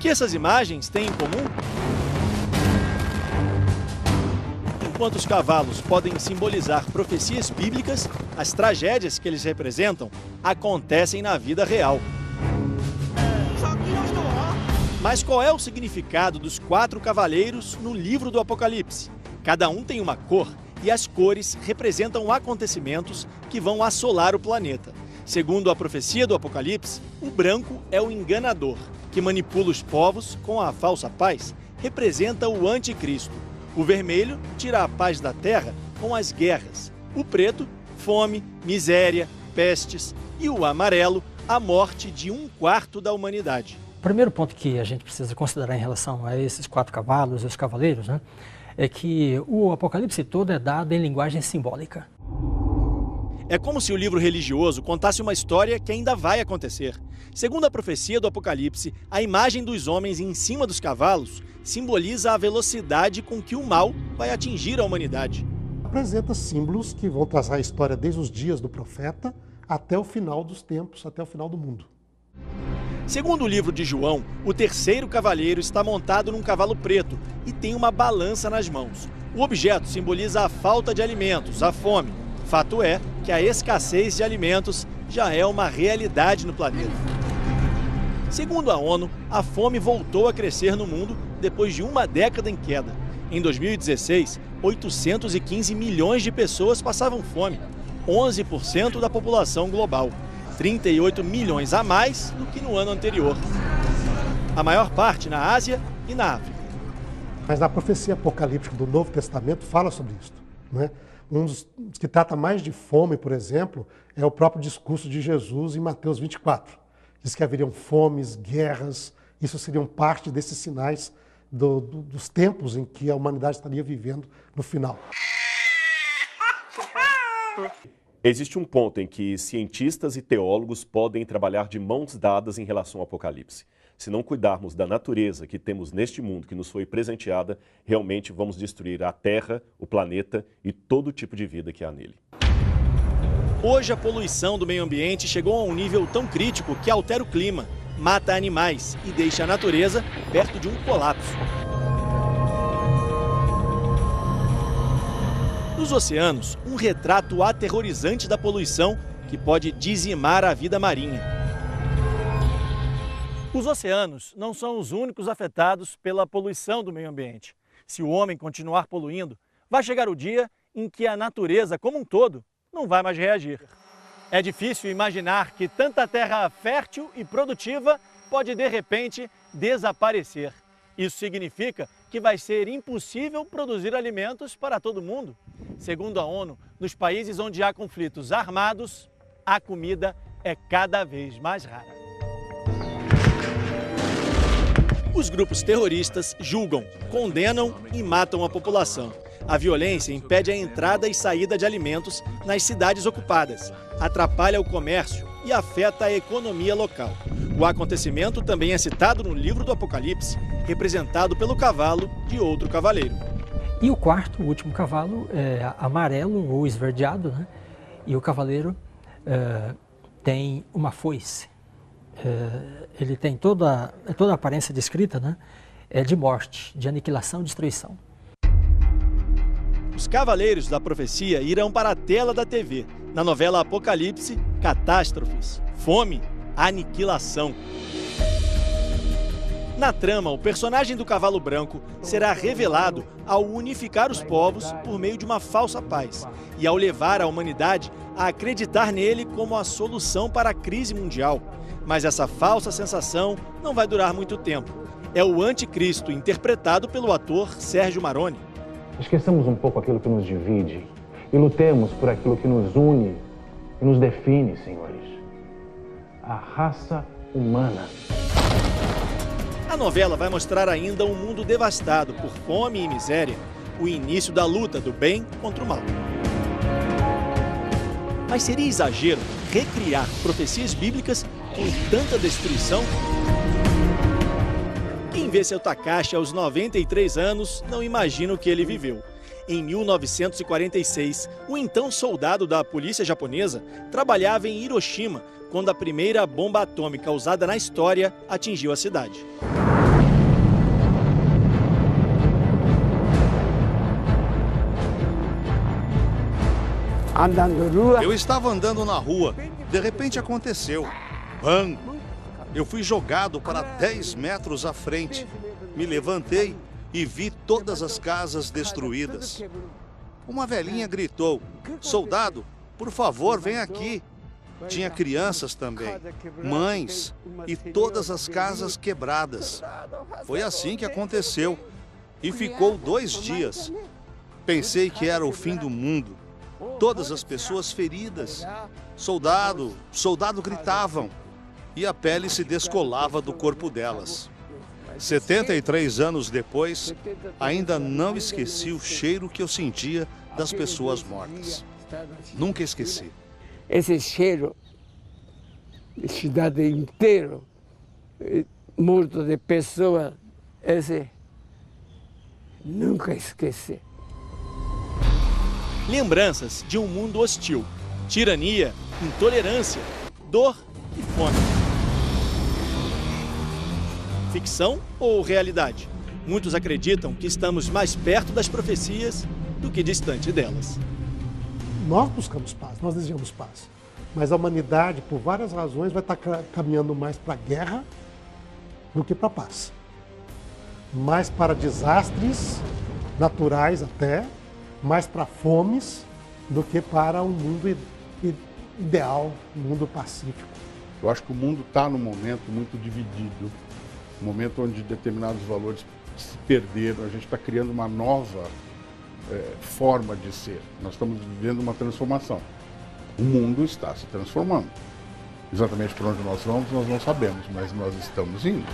que essas imagens têm em comum? Enquanto os cavalos podem simbolizar profecias bíblicas, as tragédias que eles representam acontecem na vida real. Mas qual é o significado dos 4 cavaleiros no livro do Apocalipse? Cada um tem uma cor e as cores representam acontecimentos que vão assolar o planeta. Segundo a profecia do Apocalipse, o branco é o enganador, que manipula os povos com a falsa paz, representa o anticristo. O vermelho tira a paz da terra com as guerras. O preto, fome, miséria, pestes. E o amarelo, a morte de 1/4 da humanidade. O primeiro ponto que a gente precisa considerar em relação a esses 4 cavalos e os cavaleiros, né, é que o Apocalipse todo é dado em linguagem simbólica. É como se o livro religioso contasse uma história que ainda vai acontecer. Segundo a profecia do Apocalipse, a imagem dos homens em cima dos cavalos simboliza a velocidade com que o mal vai atingir a humanidade. Apresenta símbolos que vão traçar a história desde os dias do profeta até o final dos tempos, até o final do mundo. Segundo o livro de João, o terceiro cavaleiro está montado num cavalo preto e tem uma balança nas mãos. O objeto simboliza a falta de alimentos, a fome. Fato é que a escassez de alimentos já é uma realidade no planeta. Segundo a ONU, a fome voltou a crescer no mundo depois de uma década em queda. Em 2016, 815 milhões de pessoas passavam fome, 11% da população global, 38 milhões a mais do que no ano anterior. A maior parte na Ásia e na África. Mas na profecia apocalíptica do Novo Testamento fala sobre isso, né? Um dos que trata mais de fome, por exemplo, é o próprio discurso de Jesus em Mateus 24. Diz que haveriam fomes, guerras, isso seriam parte desses sinais dos tempos em que a humanidade estaria vivendo no final. Existe um ponto em que cientistas e teólogos podem trabalhar de mãos dadas em relação ao Apocalipse. Se não cuidarmos da natureza que temos neste mundo que nos foi presenteada, realmente vamos destruir a Terra, o planeta e todo tipo de vida que há nele. Hoje a poluição do meio ambiente chegou a um nível tão crítico que altera o clima, mata animais e deixa a natureza perto de um colapso. Nos oceanos, um retrato aterrorizante da poluição que pode dizimar a vida marinha. Os oceanos não são os únicos afetados pela poluição do meio ambiente. Se o homem continuar poluindo, vai chegar o dia em que a natureza como um todo não vai mais reagir. É difícil imaginar que tanta terra fértil e produtiva pode de repente desaparecer. Isso significa que vai ser impossível produzir alimentos para todo mundo. Segundo a ONU, nos países onde há conflitos armados, a comida é cada vez mais rara. Os grupos terroristas julgam, condenam e matam a população. A violência impede a entrada e saída de alimentos nas cidades ocupadas, atrapalha o comércio e afeta a economia local. O acontecimento também é citado no livro do Apocalipse, representado pelo cavalo de outro cavaleiro. E o quarto, o último cavalo, é amarelo ou esverdeado, né? E o cavaleiro tem uma foice. Ele tem toda a aparência descrita, né? É de morte, de aniquilação e destruição. Os cavaleiros da profecia irão para a tela da TV. Na novela Apocalipse, catástrofes, fome, aniquilação. Na trama, o personagem do cavalo branco será revelado ao unificar os povos por meio de uma falsa paz e ao levar a humanidade a acreditar nele como a solução para a crise mundial. Mas essa falsa sensação não vai durar muito tempo. É o anticristo interpretado pelo ator Sérgio Maroni. Esqueçamos um pouco aquilo que nos divide e lutemos por aquilo que nos une e nos define, senhores. A raça humana. A novela vai mostrar ainda um mundo devastado por fome e miséria, o início da luta do bem contra o mal. Mas seria exagero recriar profecias bíblicas com tanta destruição? Quem vê seu Takashi aos 93 anos não imagina o que ele viveu. Em 1946, o então soldado da polícia japonesa trabalhava em Hiroshima quando a primeira bomba atômica usada na história atingiu a cidade. Eu estava andando na rua, de repente aconteceu. Bam! Eu fui jogado para 10 metros à frente. Me levantei e vi todas as casas destruídas. Uma velhinha gritou: "Soldado, por favor, vem aqui." Tinha crianças também, mães e todas as casas quebradas. Foi assim que aconteceu e ficou 2 dias. Pensei que era o fim do mundo. Todas as pessoas feridas. Soldado, soldado gritavam. E a pele se descolava do corpo delas. 73 anos depois, ainda não esqueci o cheiro que eu sentia das pessoas mortas. Nunca esqueci. Esse cheiro de cidade inteira, morto de pessoas, esse nunca esqueci. Lembranças de um mundo hostil, tirania, intolerância, dor e fome. Ficção ou realidade? Muitos acreditam que estamos mais perto das profecias do que distante delas. Nós buscamos paz, nós desejamos paz. Mas a humanidade, por várias razões, vai estar caminhando mais para a guerra do que para a paz. Mais para desastres naturais até, mais para fomes do que para um mundo ideal, um mundo pacífico. Eu acho que o mundo está num momento muito dividido, um momento onde determinados valores se perderam, a gente está criando uma nova forma de ser. Nós estamos vivendo uma transformação. O mundo está se transformando. Exatamente por onde nós vamos, nós não sabemos, mas nós estamos indo.